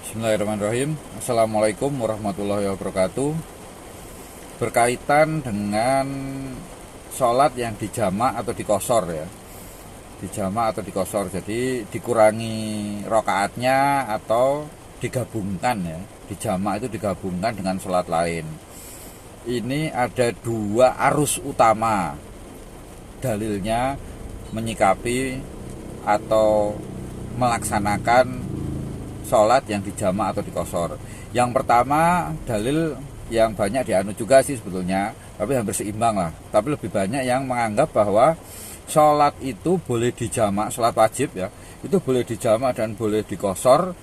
Bismillahirrahmanirrahim. Assalamualaikum warahmatullahi wabarakatuh. Berkaitan dengan sholat yang dijamak atau dikosor ya, dijamak atau dikosor, jadi dikurangi rokaatnya atau digabungkan ya. Dijamak itu digabungkan dengan sholat lain. Ini ada dua arus utama dalilnya menyikapi atau melaksanakan sholat yang dijamak atau dikosor. Yang pertama, dalil yang banyak dianut juga sih sebetulnya, tapi hampir seimbang lah. Tapi lebih banyak yang menganggap bahwa sholat itu boleh dijamak, sholat wajib ya, itu boleh dijamak dan boleh dikosor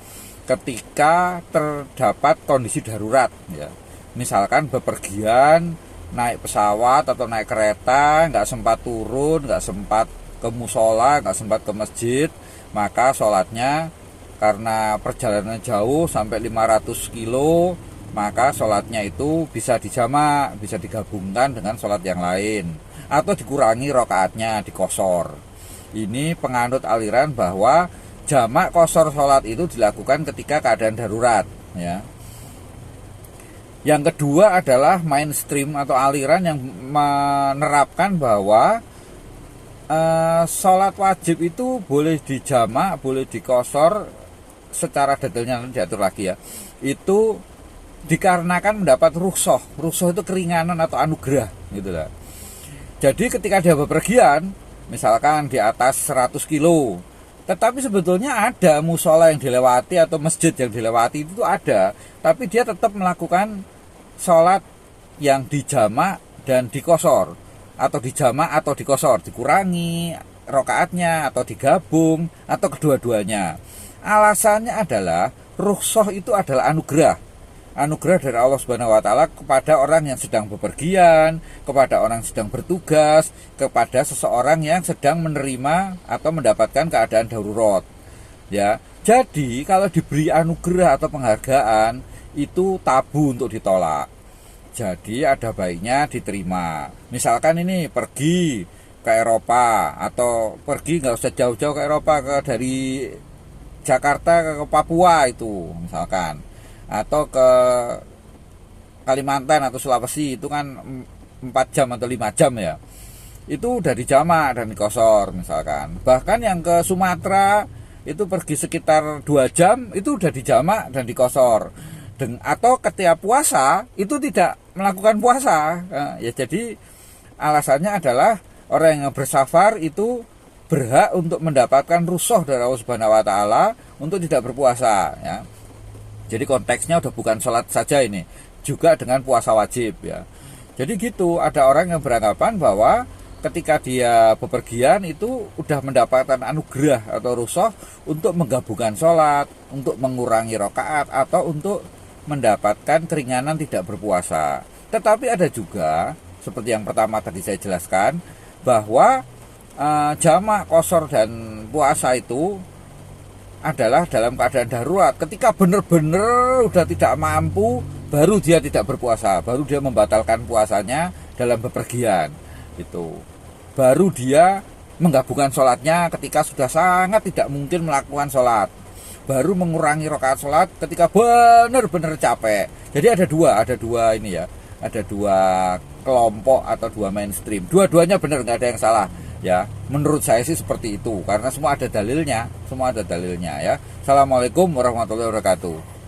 ketika terdapat kondisi darurat ya. Misalkan bepergian, naik pesawat atau naik kereta, nggak sempat turun, nggak sempat ke musola, nggak sempat ke masjid, maka sholatnya karena perjalanan jauh sampai 500 kilo, maka sholatnya itu bisa dijamak, bisa digabungkan dengan sholat yang lain, atau dikurangi rokaatnya, dikosor. Ini penganut aliran bahwa jamak kosor sholat itu dilakukan ketika keadaan darurat ya. Yang kedua adalah mainstream atau aliran yang menerapkan bahwa sholat wajib itu boleh dijamak, boleh dikosor secara detailnya nanti diatur lagi ya. Itu dikarenakan mendapat rukhsah. Rukhsah itu keringanan atau anugerah gitu lah. Jadi ketika dia bepergian, misalkan di atas 100 kilo, tetapi sebetulnya ada musola yang dilewati atau masjid yang dilewati, itu ada, tapi dia tetap melakukan sholat yang dijamak dan dikosor, atau dijamak atau dikosor, dikurangi rokaatnya atau digabung atau kedua-duanya. Alasannya adalah rukhsah itu adalah anugerah dari Allah Subhanahu wa taala kepada orang yang sedang bepergian, kepada orang yang sedang bertugas, kepada seseorang yang sedang menerima atau mendapatkan keadaan darurat ya. Jadi kalau diberi anugerah atau penghargaan itu tabu untuk ditolak. Jadi ada baiknya diterima. Misalkan ini pergi ke Eropa, atau pergi nggak usah jauh-jauh ke Eropa, dari Jakarta ke Papua itu misalkan, atau ke Kalimantan atau Sulawesi, itu kan 4 jam atau 5 jam ya, itu udah dijamak dan dikosor misalkan. Bahkan yang ke Sumatera itu pergi sekitar 2 jam, itu udah dijamak dan dikosor. Atau ketika puasa itu tidak melakukan puasa ya. Jadi alasannya adalah orang yang bersafar itu berhak untuk mendapatkan rukhsah dari Allah Subhanahu wa taala untuk tidak berpuasa ya. Jadi konteksnya udah bukan sholat saja ini, juga dengan puasa wajib ya. Jadi gitu, ada orang yang beranggapan bahwa ketika dia bepergian itu udah mendapatkan anugerah atau rukhsah untuk menggabungkan sholat, untuk mengurangi rakaat, atau untuk mendapatkan keringanan tidak berpuasa. Tetapi ada juga, seperti yang pertama tadi saya jelaskan, bahwa jamak, kosor, dan puasa itu adalah dalam keadaan darurat. Ketika benar-benar udah tidak mampu, baru dia tidak berpuasa, baru dia membatalkan puasanya dalam bepergian. Itu baru dia menggabungkan sholatnya ketika sudah sangat tidak mungkin melakukan sholat, baru mengurangi rakaat sholat ketika benar-benar capek. Jadi ada dua ini ya, ada dua kelompok atau dua mainstream. Dua-duanya benar, nggak ada yang salah ya. Menurut saya sih seperti itu, karena semua ada dalilnya ya. Assalamualaikum warahmatullahi wabarakatuh.